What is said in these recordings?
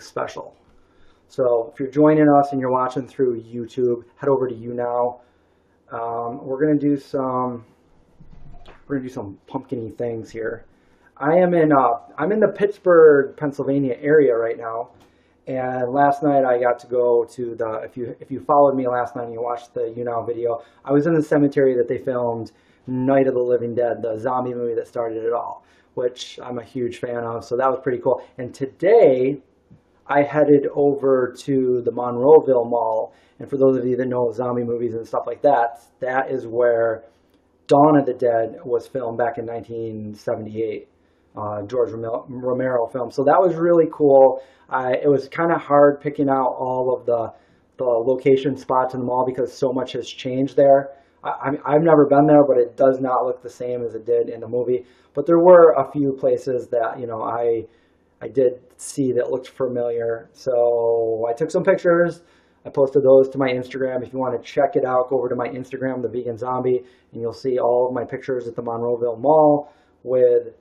special. So if you're joining us and you're watching through YouTube, head over to YouNow. We're gonna do some pumpkin-y things here. I'm in the Pittsburgh, Pennsylvania area right now, and last night I got to go to the. If you followed me last night and you watched the YouNow video, I was in the cemetery that they filmed Night of the Living Dead, the zombie movie that started it all, which I'm a huge fan of. So that was pretty cool. And today I headed over to the Monroeville Mall, and for those of you that know zombie movies and stuff like that, that is where Dawn of the Dead was filmed back in 1978. George Romero film. So that was really cool. It was kind of hard picking out all of the location spots in the mall because so much has changed there. I've never been there, but it does not look the same as it did in the movie. But there were a few places that, I did see that looked familiar. So I took some pictures. I posted those to my Instagram. If you want to check it out, go over to my Instagram, The Vegan Zombie, and you'll see all of my pictures at the Monroeville Mall with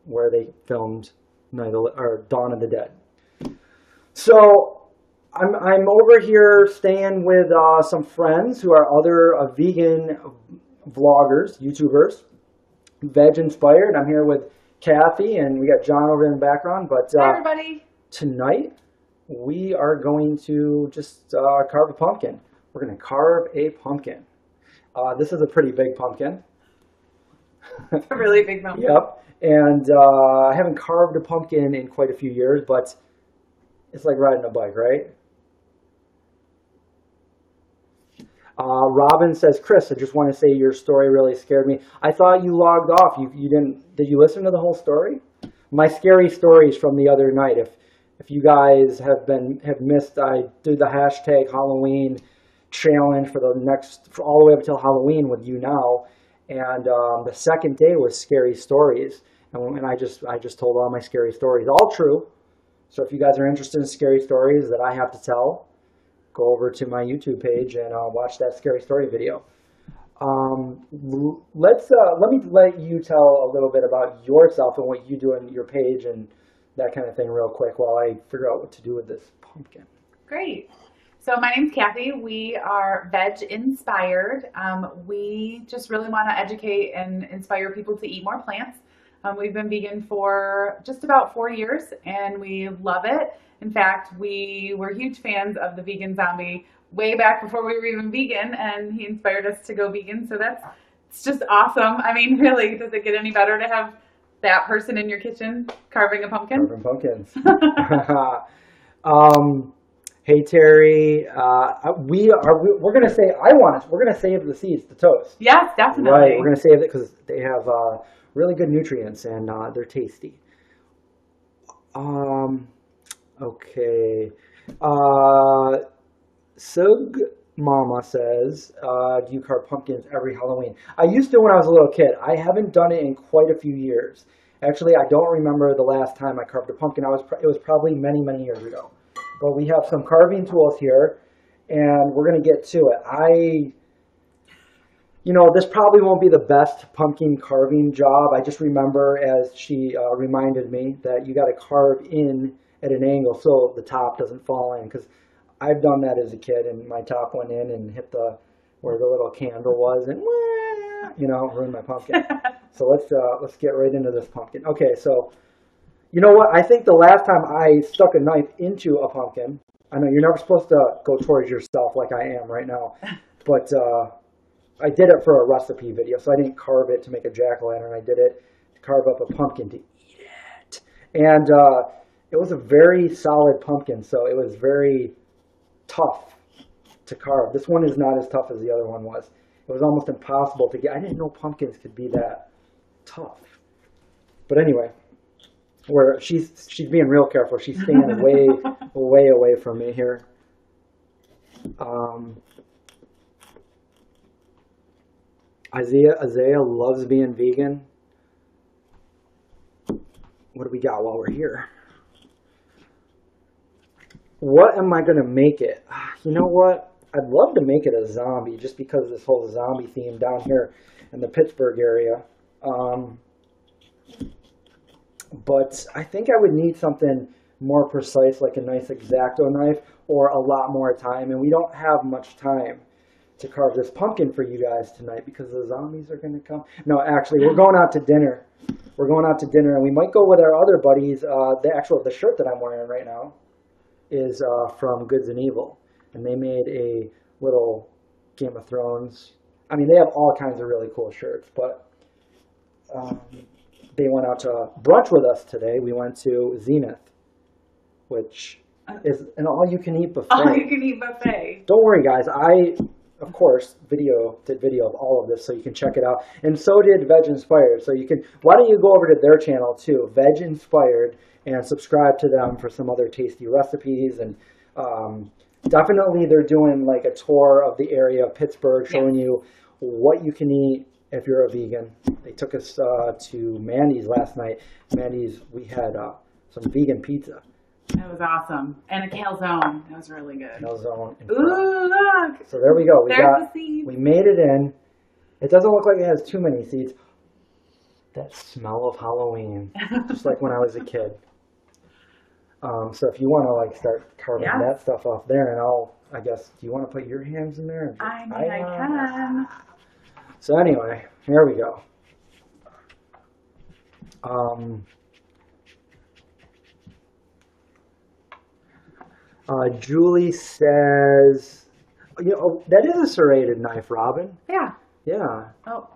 where they filmed Dawn of the Dead. So I'm over here staying with some friends who are other vegan vloggers, YouTubers, Veginspired. I'm here with Kathy, and we got John over in the background. But hi, everybody. Tonight we are going to just carve a pumpkin. We're going to carve a pumpkin. This is a pretty big pumpkin. A really big pumpkin. Yep. And I haven't carved a pumpkin in quite a few years, but it's like riding a bike, right? Robin says, Chris, I just want to say your story really scared me. I thought you logged off. You didn't? Did you listen to the whole story? My scary stories from the other night. If you guys have missed, I did the hashtag Halloween challenge for all the way up until Halloween with YouNow. And the second day was scary stories, and I just told all my scary stories, all true. So if you guys are interested in scary stories that I have to tell, go over to my YouTube page and watch that scary story video. Let me let you tell a little bit about yourself and what you do on your page and that kind of thing real quick while I figure out what to do with this pumpkin. Great. So my name's Kathy. We are Veginspired. We just really want to educate and inspire people to eat more plants. We've been vegan for just about 4 years, and we love it. In fact, we were huge fans of the Vegan Zombie way back before we were even vegan, and he inspired us to go vegan. So it's just awesome. I mean, really, does it get any better to have that person in your kitchen carving a pumpkin? Carving pumpkins. Hey Terry, we're gonna say we're gonna save the seeds to toast. Yes, definitely. Right, we're gonna save it because they have really good nutrients and they're tasty. Okay. Sug Mama says, do you carve pumpkins every Halloween? I used to when I was a little kid. I haven't done it in quite a few years. Actually, I don't remember the last time I carved a pumpkin. It was probably many, many years ago. But we have some carving tools here, and we're going to get to it. This probably won't be the best pumpkin carving job. I just remember, as she reminded me, that you got to carve in at an angle so the top doesn't fall in. Because I've done that as a kid, and my top went in and hit where the little candle was, and ruined my pumpkin. So let's get right into this pumpkin. Okay, so. You know what? I think the last time I stuck a knife into a pumpkin, I know you're never supposed to go towards yourself like I am right now, but I did it for a recipe video, so I didn't carve it to make a jack-o'-lantern. I did it to carve up a pumpkin to eat it. And it was a very solid pumpkin, so it was very tough to carve. This one is not as tough as the other one was. It was almost impossible to get. I didn't know pumpkins could be that tough. But anyway. Where she's being real careful. She's staying way away from me here. Isaiah loves being vegan. What do we got while we're here? What am I going to make it? You know what? I'd love to make it a zombie just because of this whole zombie theme down here in the Pittsburgh area. But I think I would need something more precise, like a nice X-Acto knife, or a lot more time. And we don't have much time to carve this pumpkin for you guys tonight because the zombies are going to come. No, actually, we're going out to dinner. We're going out to dinner, and we might go with our other buddies. The shirt that I'm wearing right now is from Goods and Evil, and they made a little Game of Thrones. I mean, they have all kinds of really cool shirts, but they went out to brunch with us today. We went to Zenith, which is an all-you-can-eat buffet. All-you-can-eat buffet. Don't worry, guys. I, of course, did video of all of this, so you can check it out. And so did Veginspired. So you can. Why don't you go over to their channel too, Veginspired, and subscribe to them for some other tasty recipes. And definitely, they're doing like a tour of the area of Pittsburgh, showing you what you can eat if you're a vegan. They took us to Mandy's last night. Mandy's, we had some vegan pizza. That was awesome. And a calzone. That was really good. Calzone. Ooh, look. So there we go. There's the seeds. We made it in. It doesn't look like it has too many seeds. That smell of Halloween, just like when I was a kid. So if you want to like start carving that stuff off there, and I guess, do you want to put your hands in there? I mean, I can. So anyway, here we go. Julie says, that is a serrated knife, Robin. Yeah. Yeah. Oh.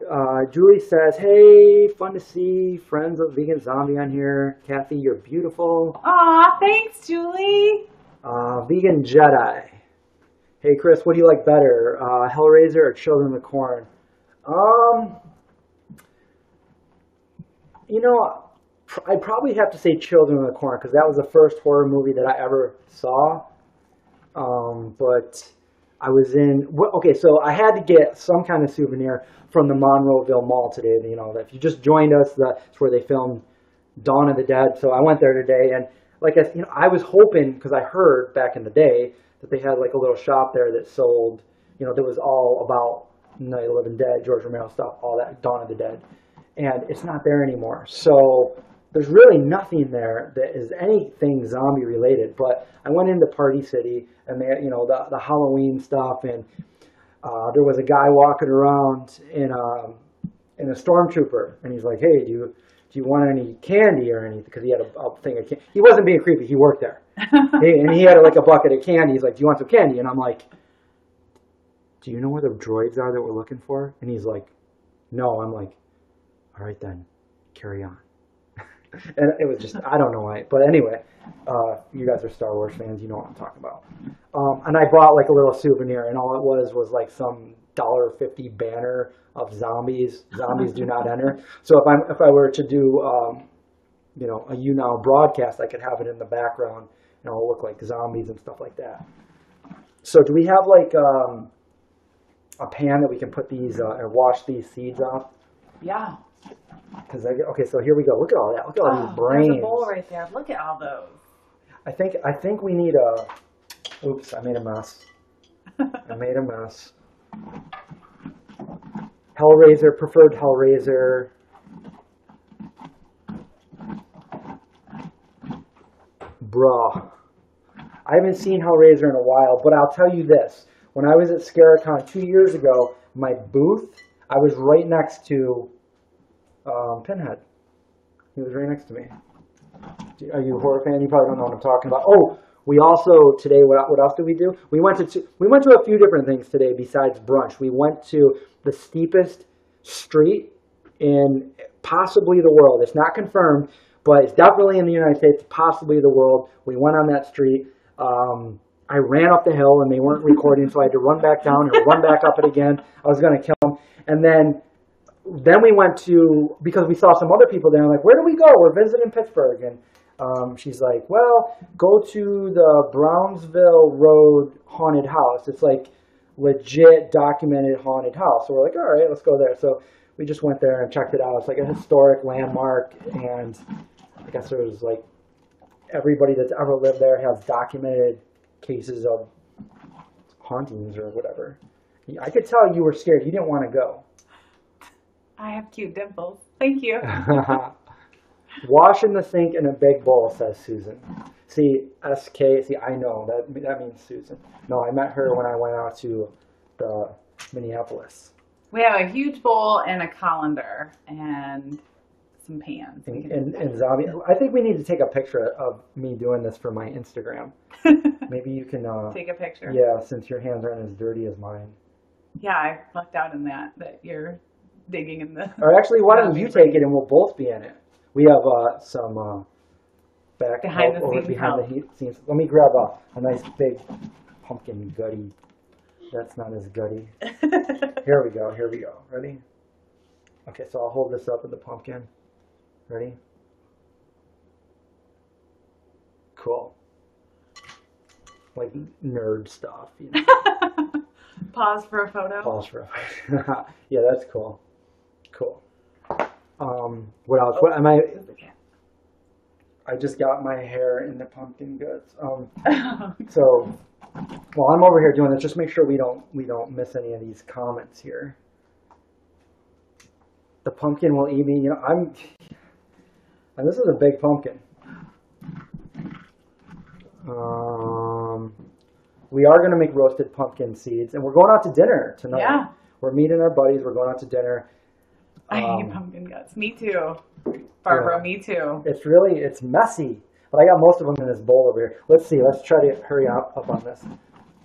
Julie says, hey, fun to see friends of Vegan Zombie on here. Kathy, you're beautiful. Aw, thanks, Julie. Vegan Jedi. Hey, Chris, what do you like better, Hellraiser or Children of the Corn? I'd probably have to say Children of the Corn because that was the first horror movie that I ever saw. But I was so I had to get some kind of souvenir from the Monroeville Mall today. If you just joined us, that's where they filmed Dawn of the Dead. So I went there today, and I was hoping, because I heard back in the day that they had like a little shop there that sold, that was all about Night of the Living Dead, George Romero stuff, all that, Dawn of the Dead. And it's not there anymore. So there's really nothing there that is anything zombie related. But I went into Party City, and they, the Halloween stuff, and there was a guy walking around in a stormtrooper, and he's like, "Hey, do you want any candy or anything?" Because he had a thing of candy. He wasn't being creepy. He worked there, and he had like a bucket of candy. He's like, "Do you want some candy?" And I'm like, "Do you know where the droids are that we're looking for?" And he's like, "No." I'm like, "All right then, carry on." And it was just, I don't know why. But anyway, you guys are Star Wars fans. You know what I'm talking about. And I bought like a little souvenir, and all it was like some $1.50 banner of zombies. Zombies do not enter. So if I were to do, a YouNow broadcast, I could have it in the background, and it'll look like zombies and stuff like that. So do we have like a pan that we can put these and wash these seeds off? Yeah. Okay, so here we go. Look at all that. Look at all these brains. There's a bowl right there. Look at all those. I think we need oops, I made a mess. Hellraiser, preferred Hellraiser. Bruh. I haven't seen Hellraiser in a while, but I'll tell you this. When I was at Scaricon 2 years ago, my booth, I was right next to Pinhead. He was right next to me. Are you a horror fan? You probably don't know what I'm talking about. Oh, we also today. What else did we do? We went to a few different things today besides brunch. We went to the steepest street in possibly the world. It's not confirmed, but it's definitely in the United States, possibly the world. We went on that street. I ran up the hill, and they weren't recording, so I had to run back down and run back up it again. I was going to kill them, and then we went to, because we saw some other people there, and I'm like, where do we go? We're visiting Pittsburgh. And she's like, well, go to the Brownsville Road haunted house. It's like legit documented haunted house. So we're like, all right, let's go there. So we just went there and checked it out. It's like a historic landmark. And I guess there was like everybody that's ever lived there has documented cases of hauntings or whatever. I could tell you were scared. You didn't want to go. I have cute dimples. Thank you. Wash in the sink in a big bowl, says Susan. See, SK. See, I know that means Susan. No, I met her when I went out to the Minneapolis. We have a huge bowl and a colander and some pans. And zombie. I think we need to take a picture of me doing this for my Instagram. Maybe you can take a picture. Yeah, since your hands aren't as dirty as mine. Yeah, I lucked out in that you're digging in the. Or actually, why don't you take it and we'll both be in it? We have some behind the scenes. Let me grab a nice big pumpkin goodie. That's not as goodie. Here we go. Ready? Okay, so I'll hold this up with the pumpkin. Ready? Cool. Like nerd stuff, you know. Pause for a photo. Yeah, that's cool. Cool. What else? What am I? I just got my hair in the pumpkin guts. So while I'm over here doing this, just make sure we don't miss any of these comments here. The pumpkin will eat me. You know, and this is a big pumpkin. We are going to make roasted pumpkin seeds, and we're going out to dinner tonight. Yeah. We're meeting our buddies. We're going out to dinner. I hate pumpkin guts. Me too. Barbara, me too. It's messy, but I got most of them in this bowl over here. Let's see. Let's try to hurry up on this.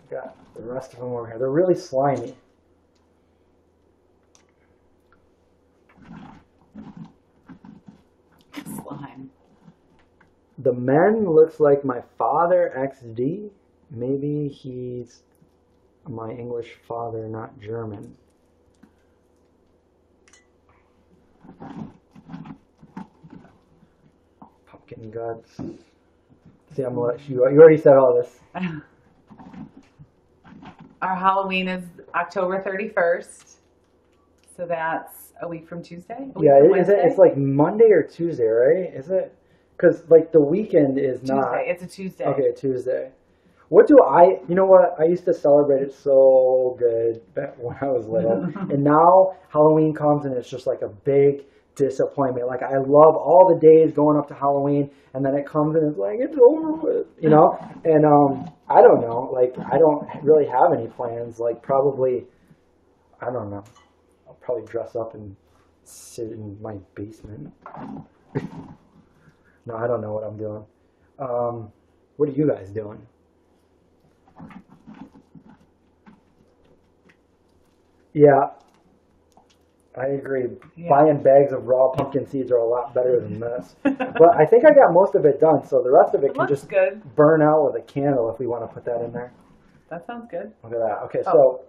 Got the rest of them over here. They're really slimy. Slime. The men looks like my father XD. Maybe he's my English father, not German. Pumpkin guts. See, I'm gonna let you already said all this. Our Halloween is October 31st. So that's a week from Tuesday? It's like Monday or Tuesday, right? Is it? Because like the weekend is Tuesday. not. It's a Tuesday. Okay, Tuesday. You know what? I used to celebrate it so good back when I was little. And now Halloween comes and it's just like a big disappointment. Like I love all the days going up to Halloween and then it comes and it's like, it's over with, you know? And I don't know. Like I don't really have any plans. Like probably, I don't know. I'll probably dress up and sit in my basement. No, I don't know what I'm doing. What are you guys doing? Yeah, I agree. Yeah. Buying bags of raw pumpkin seeds are a lot better than this. But I think I got most of it done, so the rest of it can just burn out with a candle if we want to put that in there. That sounds good. Look at that. Okay, so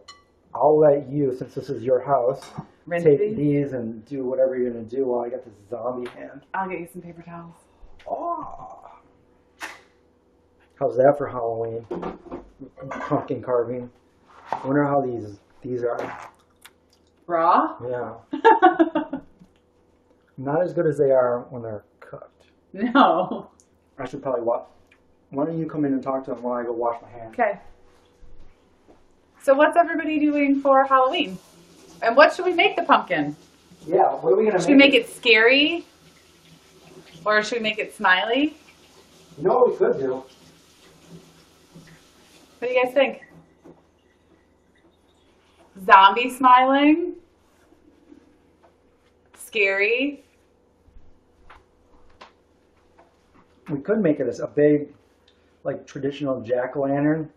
I'll let you, since this is your house, take these and do whatever you're going to do while I get this zombie hand. I'll get you some paper towels. Oh. How's that for Halloween? Pumpkin carving. I wonder how these are. Raw? Yeah. Not as good as they are when they're cooked. No. I should probably watch. Why don't you come in and talk to them while I go wash my hands? Okay. So what's everybody doing for Halloween? And what should we make the pumpkin? Yeah, what are we going to make? Should we make it scary? Or should we make it smiley? You know what we could do? What do you guys think? Zombie smiling? Scary? We could make it as a big, like, traditional jack-o'-lantern.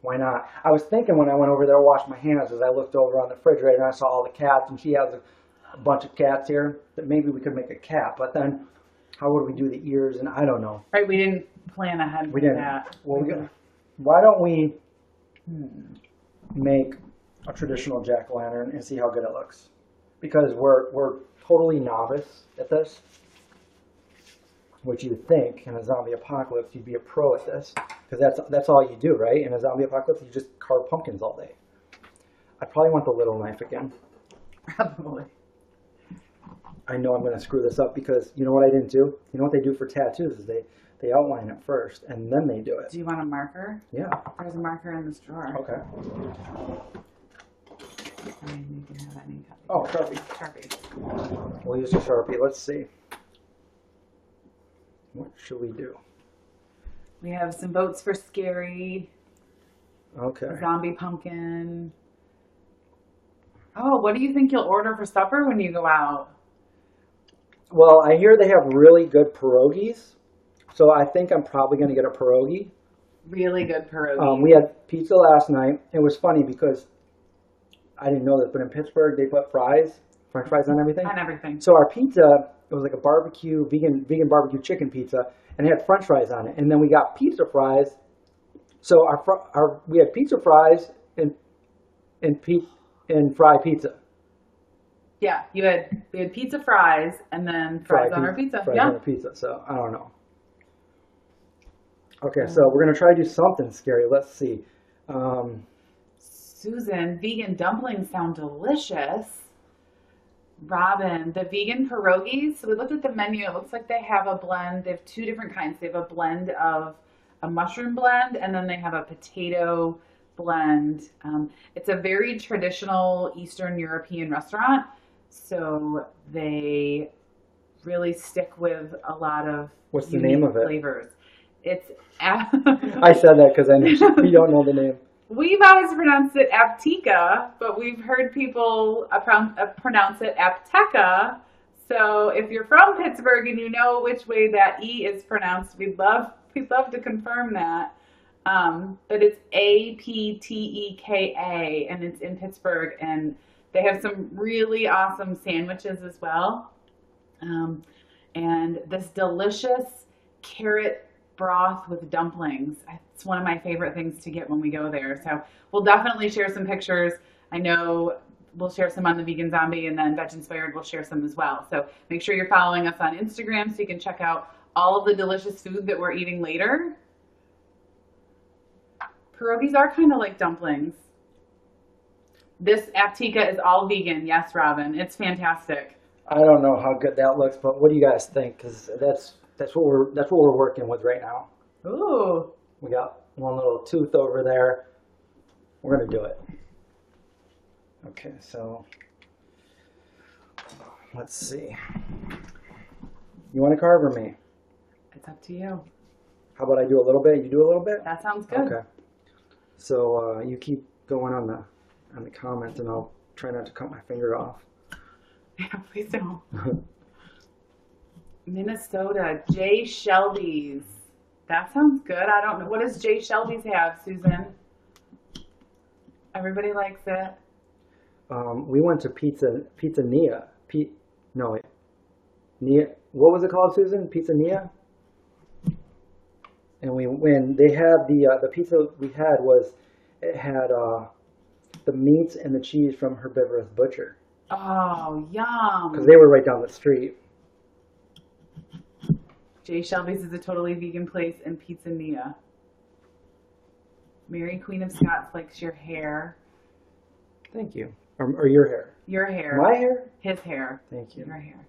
Why not? I was thinking when I went over there to wash my hands as I looked over on the refrigerator and I saw all the cats, and she has a bunch of cats here, that maybe we could make a cat. But then, how would we do the ears? And I don't know. Right, we didn't plan ahead for that. Well, why don't we make a traditional jack-o'-lantern and see how good it looks? Because we're totally novice at this. Which you would think in a zombie apocalypse you'd be a pro at this, because that's all you do, right? In a zombie apocalypse, you just carve pumpkins all day. I probably want the little knife again. Probably. I know I'm going to screw this up because you know what I didn't do? You know what they do for tattoos is they outline it first and then they do it. Do you want a marker? Yeah. There's a marker in this drawer. Okay. I mean, you can have any copy. Oh, Sharpie. Sharpie. We'll use a Sharpie. Let's see. What should we do? We have some votes for scary, Okay. zombie pumpkin. Oh, what do you think you'll order for supper when you go out? Well, I hear they have really good pierogies, so I think I'm probably going to get a pierogi. Really good pierogi. We had pizza last night. It was funny because I didn't know this, but in Pittsburgh they put French fries on everything. On everything. So our pizza, it was like a vegan barbecue chicken pizza, and it had French fries on it. And then we got pizza fries. So we had pizza fries and fried pizza. Yeah, we had pizza fries and then fries on our pizza. Fries Yeah. on our pizza. So I don't know. Okay, so we're gonna try to do something scary. Let's see. Susan, vegan dumplings sound delicious. Robin, the vegan pierogies. So we looked at the menu. It looks like they have a blend. They have two different kinds. They have a blend of a mushroom blend, and then they have a potato blend. It's a very traditional Eastern European restaurant. So they really stick with a lot of What's the name of it? flavors. It's I said that because I know you don't know the name. We've always pronounced it Aptica, but we've heard people pronounce it Apteca. So if you're from Pittsburgh and you know which way that E is pronounced, we'd love to confirm that. But it's Apteka, and it's in Pittsburgh, and they have some really awesome sandwiches as well. And this delicious carrot broth with dumplings. It's one of my favorite things to get when we go there. So we'll definitely share some pictures. I know we'll share some on the Vegan Zombie, and then Veginspired will share some as well. So make sure you're following us on Instagram so you can check out all of the delicious food that we're eating later. Pierogies are kind of like dumplings. This Aptica is all vegan. Yes, Robin. It's fantastic. I don't know how good that looks, but what do you guys think? Because that's what we're working with right now. Ooh. We got one little tooth over there. We're gonna do it. Okay, so let's see. You want to carve or me? It's up to you. How about I do a little bit? You do a little bit? That sounds good. Okay. So you keep going on the comments, and I'll try not to cut my finger off. Yeah, please don't. Minnesota, J. Shelby's. That sounds good. I don't know. What does J. Shelby's have, Susan? Everybody likes it. We went to Pizzeria. Nia. What was it called, Susan? Pizzeria. And when they had the pizza we had had the meats and the cheese from Herbivorous Butcher. Oh, yum. Because they were right down the street. J. Shelby's is a totally vegan place in Pizzeria. Mary Queen of Scots likes your hair. Thank you. Or your hair. Your hair. My hair? His hair. Thank you. Your hair.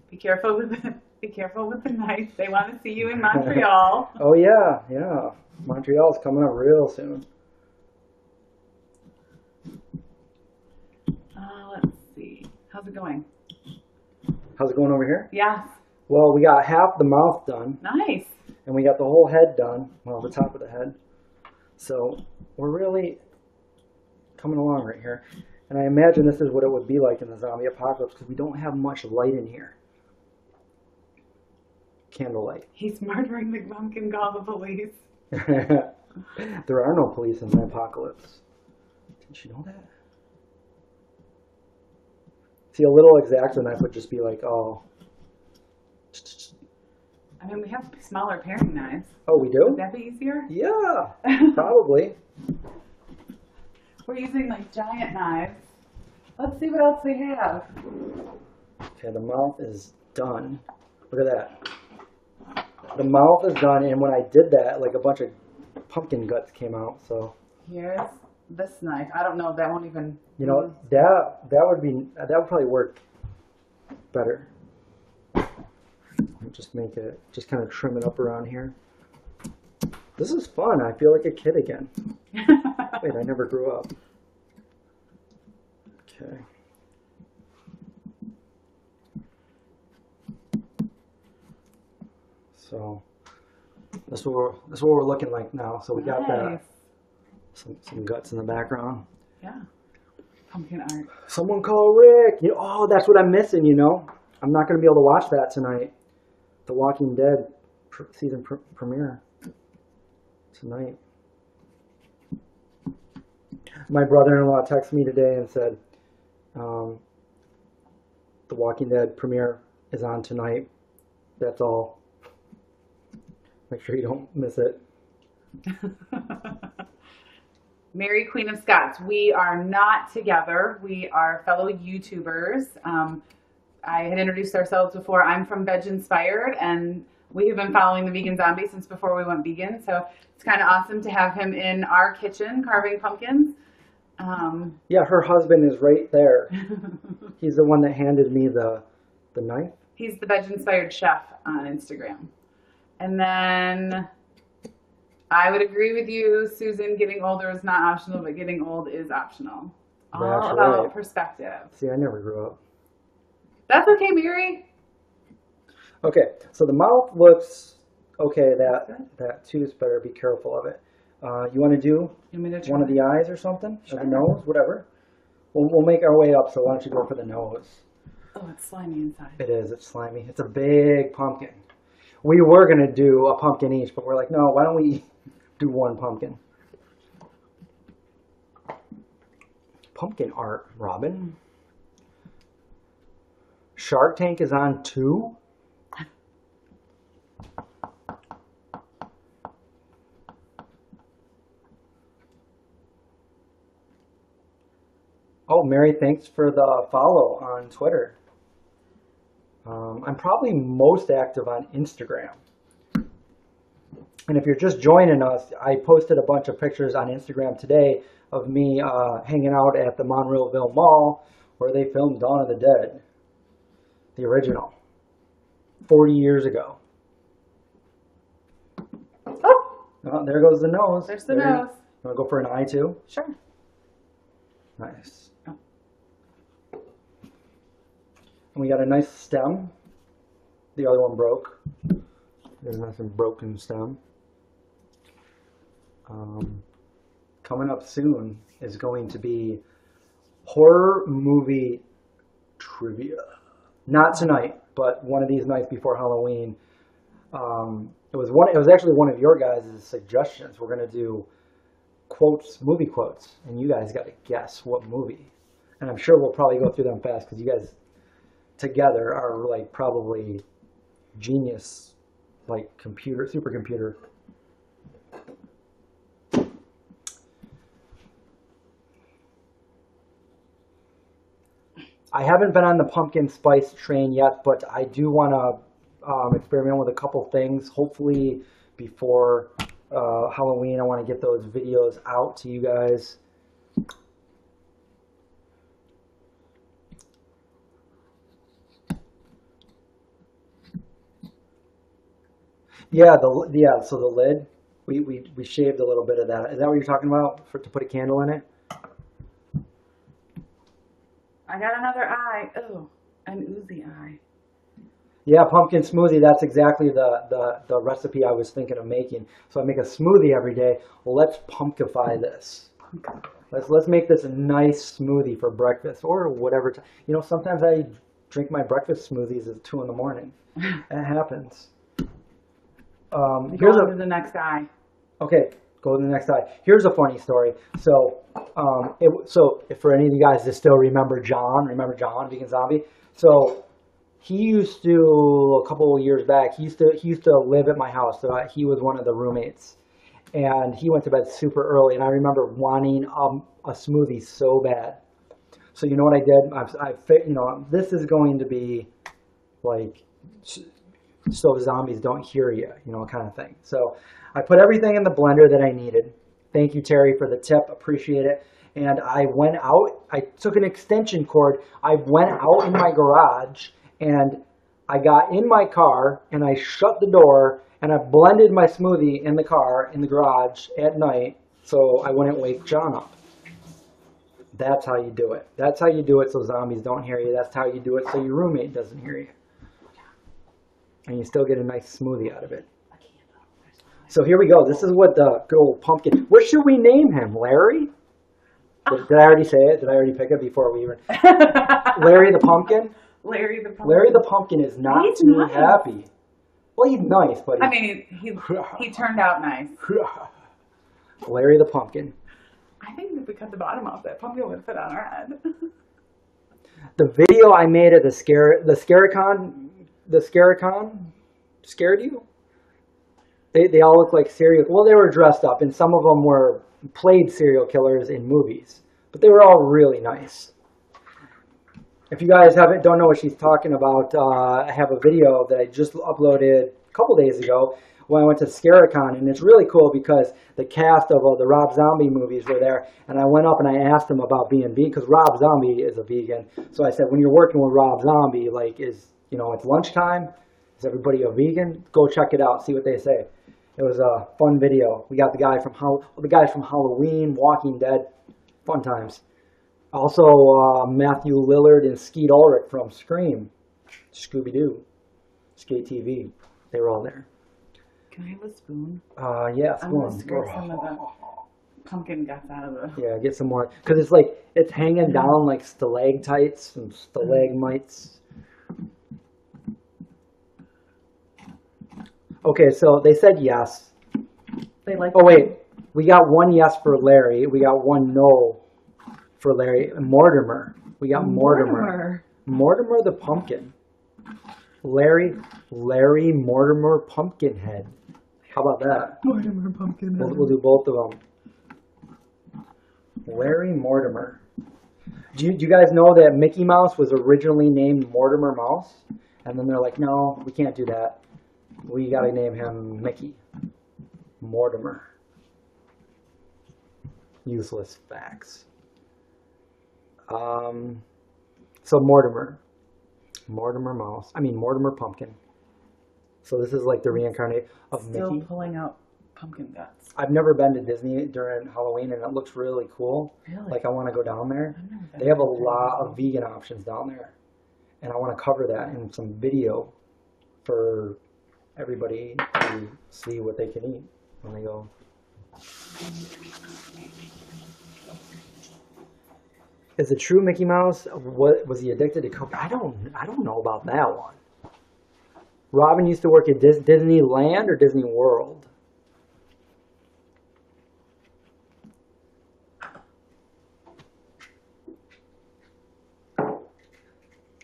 Be careful with the knife. They want to see you in Montreal. Oh yeah. Montreal's coming up real soon. Let's see. How's it going? How's it going over here? Yes. Well, we got half the mouth done. Nice. And we got the whole head done. Well, the top of the head. So we're really coming along right here. And I imagine this is what it would be like in the zombie apocalypse because we don't have much light in here. Candlelight. He's murdering the pumpkin. Call the police. There are no police in the apocalypse. Didn't you know that? See, a little X-Acto knife would just be like, oh. I mean, we have smaller paring knives. Oh, we do? Would that be easier? Yeah, probably. We're using like giant knives. Let's see what else we have. Okay, the mouth is done. Look at that. The mouth is done, and when I did that, like a bunch of pumpkin guts came out. So Here's this knife. I don't know. That won't even. you know that would probably work better. Just make it, just kind of trim it up around here. This is fun. I feel like a kid again. Wait, I never grew up. Okay. So That's what we're looking like now. So we got Nice. some guts in the background. Yeah. Pumpkin art. Someone call Rick. That's what I'm missing. I'm not going to be able to watch that tonight. The Walking Dead season premiere tonight. My brother-in-law texted me today and said, "The Walking Dead premiere is on tonight. That's all. Make sure you don't miss it." Mary, Queen of Scots. We are not together. We are fellow YouTubers. I had introduced ourselves before. I'm from Veginspired, and we have been following the Vegan Zombie since before we went vegan. So it's kind of awesome to have him in our kitchen carving pumpkins. Yeah, her husband is right there. He's the one that handed me the knife. He's the Veginspired chef on Instagram. And then I would agree with you, Susan, getting older is not optional, but getting old is optional. All That's about right. perspective. See, I never grew up. That's okay, Mary. Okay, so the mouth looks okay. That tooth, better be careful of it. You want to do one of the eyes or something? Sure. Or the nose, whatever. We'll make our way up, so why don't you go for the nose? Oh, it's slimy inside. It is. It's slimy. It's a big pumpkin. We were going to do a pumpkin each, but we're like, no, why don't we do one pumpkin? Pumpkin art, Robin. Shark Tank is on too? Oh, Mary, thanks for the follow on Twitter. I'm probably most active on Instagram. And if you're just joining us, I posted a bunch of pictures on Instagram today of me hanging out at the Monroeville Mall where they filmed Dawn of the Dead, the original, 40 years ago. Oh, there goes the nose. There's the nose. You want to go for an eye too? Sure. Nice. And we got a nice stem. The other one broke. There's a nice broken stem. Coming up soon is going to be horror movie trivia. Not tonight, but one of these nights before Halloween. It was actually one of your guys' suggestions. We're gonna do movie quotes, and you guys got to guess what movie. And I'm sure we'll probably go through them fast because you guys together are like probably genius, like supercomputer. I haven't been on the pumpkin spice train yet, but I do want to experiment with a couple things. Hopefully before Halloween, I want to get those videos out to you guys. So the lid, we shaved a little bit of that. Is that what you're talking about, to put a candle in it? I got another eye. Oh, an oozy eye. Yeah, pumpkin smoothie. That's exactly the recipe I was thinking of making. So I make a smoothie every day. Well, let's pumpkify this. Let's make this a nice smoothie for breakfast or whatever. Sometimes I drink my breakfast smoothies at 2 in the That happens. Here's to the next eye. Okay, go to the next eye. Here's a funny story. So, for any of you guys that still remember John, Vegan Zombie. So he used to, a couple of years back, he used to live at my house. So he was one of the roommates, and he went to bed super early. And I remember wanting a smoothie so bad. So you know what I did? This is going to be like, so zombies don't hear you, kind of thing. So I put everything in the blender that I needed. Thank you, Terry, for the tip. Appreciate it. And I went out. I took an extension cord. I went out in my garage, and I got in my car, and I shut the door, and I blended my smoothie in the car, in the garage at night, so I wouldn't wake John up. That's how you do it. That's how you do it so zombies don't hear you. That's how you do it so your roommate doesn't hear you. And you still get a nice smoothie out of it. So here we go. This is what the good old pumpkin. What should we name him? Larry? Did I already say it? Did I already pick it before we even? Larry the pumpkin. Larry the pumpkin. Larry the pumpkin is not He's too nice. happy. Well, he's nice, but I mean, he turned out nice. Larry the pumpkin. I think if we cut the bottom off, that pumpkin would fit on our head. The video I made at the Scaricon scared you? They all look like serial. Well, they were dressed up, and some of them played serial killers in movies, but they were all really nice. If you guys don't know what she's talking about, I have a video that I just uploaded a couple days ago when I went to Scaricon, and it's really cool because the cast of the Rob Zombie movies were there, and I went up and I asked them about being vegan, because Rob Zombie is a vegan. So I said, when you're working with Rob Zombie, like, it's lunchtime, is everybody a vegan? Go check it out, see what they say. It was a fun video. We got the guys from Halloween, Walking Dead, fun times. Also, Matthew Lillard and Skeet Ulrich from Scream, Scooby-Doo, Skate TV. They were all there. Can I have a spoon? Yeah, I'm going to scrape some of the pumpkin guts out of the... Yeah, get some more. Because it's hanging down like stalactites and stalagmites. Okay, so they said yes. They like. Oh, wait. We got one yes for Larry. We got one no for Larry. Mortimer. We got Mortimer. Mortimer the pumpkin. Larry Mortimer Pumpkinhead. How about that? Mortimer Pumpkinhead. We'll do both of them. Larry Mortimer. Do you guys know that Mickey Mouse was originally named Mortimer Mouse? And then they're like, no, we can't do that. We got to name him Mickey. Mortimer. Useless facts. So Mortimer Mouse. Mortimer Pumpkin. So this is like the reincarnate of Still Mickey. pulling out pumpkin guts. I've never been to Disney during Halloween, and it looks really cool. Really? Like, I want to go down there. I've never been They have a there. lot of vegan options down there, and I want to cover that in some video for everybody to see what they can eat when they go. Is the true Mickey Mouse, was he addicted to coke? I don't know about that one. Robin used to work at Disneyland or Disney World?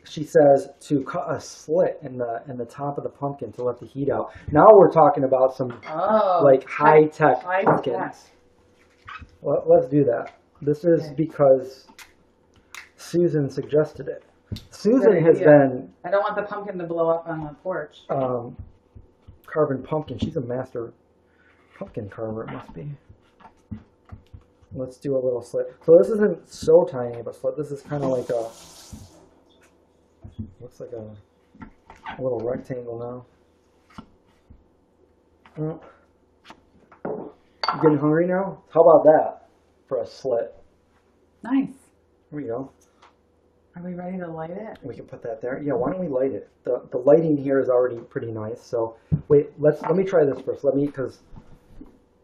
She says to cut a slit in the top of the pumpkin to let the heat out. Now we're talking about some high-tech pumpkins. Let's do that. This is because Susan suggested it. Susan has been... I don't want the pumpkin to blow up on the porch. Carving pumpkin. She's a master pumpkin carver, it must be. Let's do a little slit. So this isn't so tiny of a slit. This is kind of like a... Looks like a little rectangle now. You getting hungry now? How about that for a slit? Nice. Here we go. Are we ready to light it? We can put that there. Yeah, why don't we light it? The lighting here is already pretty nice. So wait, let me try this first. Because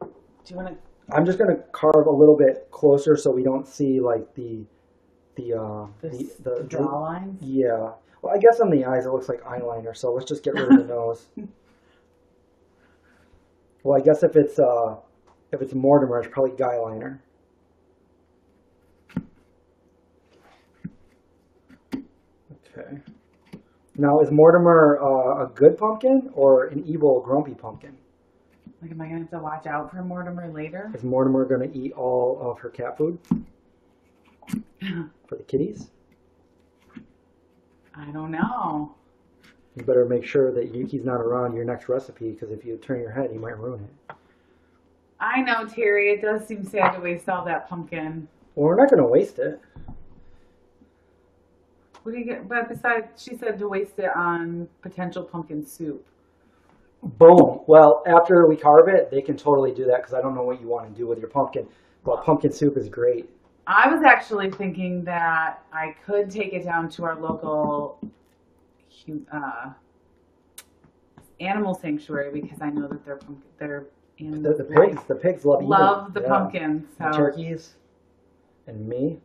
Do you want to? I'm just gonna carve a little bit closer so we don't see like the draw lines. Yeah. Well, I guess on the eyes it looks like eyeliner. So let's just get rid of the nose. Well, I guess if it's Mortimer, it's probably guy liner. Okay. Now, is Mortimer a good pumpkin or an evil, grumpy pumpkin? Like, am I going to have to watch out for Mortimer later? Is Mortimer going to eat all of her cat food for the kitties? I don't know. You better make sure that Yuki's not around your next recipe, because if you turn your head, you might ruin it. I know, Terry. It does seem sad to waste all that pumpkin. Well, we're not going to waste it. What do you get? But besides, she said to waste it on potential pumpkin soup. Boom. Well, after we carve it, they can totally do that, because I don't know what you want to do with your pumpkin. But pumpkin soup is great. I was actually thinking that I could take it down to our local animal sanctuary, because I know that their And The pigs love eating. love the Yeah. pumpkins. So. The turkeys and me.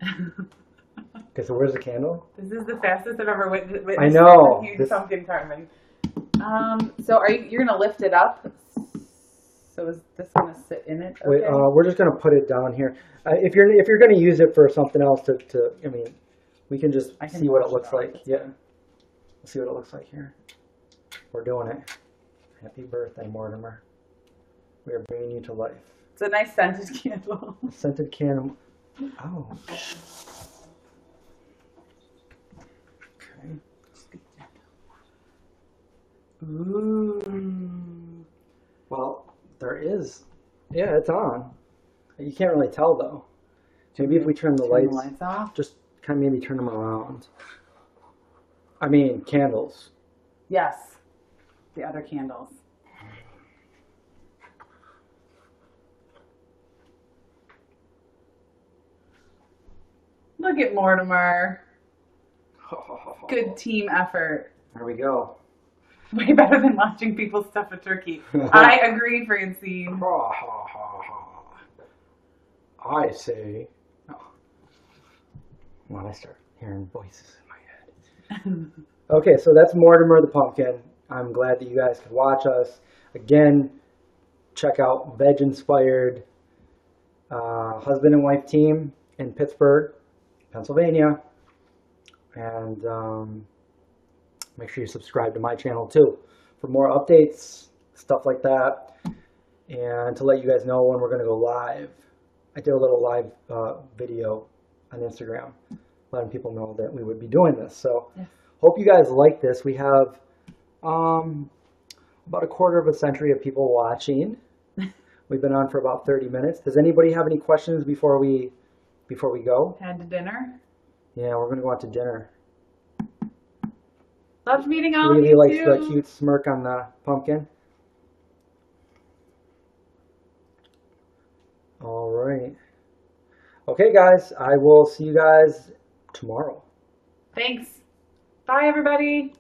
Okay, so where's the candle? This is the fastest I've ever witnessed. I know. A huge pumpkin carving. So you're gonna lift it up? So is this gonna sit in it? Okay. We're just gonna put it down here. If you're gonna use it for something else I mean, we can just see what it looks like. Yeah. Let's see what it looks like here. We're doing it. Happy birthday, Mortimer. We are bringing you to life. It's a nice scented candle. A scented candle. Oh. Okay. Ooh. Well, there is. Yeah, it's on. You can't really tell though. Maybe if we turn the lights off. just kind of maybe turn them around. I mean, candles. Yes, the other candles. Look at Mortimer. Good team effort. There we go. Way better than watching people stuff a turkey. I agree, Francine. I say. Oh. When I start hearing voices in my head. Okay, so that's Mortimer the pumpkin. I'm glad that you guys could watch us. Again, check out Veginspired husband and wife team in Pittsburgh, Pennsylvania. And make sure you subscribe to my channel too for more updates, stuff like that. And to let you guys know when we're going to go live. I did a little live video on Instagram letting people know that we would be doing this. So hope you guys like this. We have about a quarter of a century of people watching. We've been on for about 30 minutes. Does anybody have any questions before we go? Head to dinner. Yeah, we're going to go out to dinner. Loved meeting all of Lily you likes too. the cute smirk on the pumpkin. All right. Okay, guys. I will see you guys tomorrow. Thanks. Bye, everybody.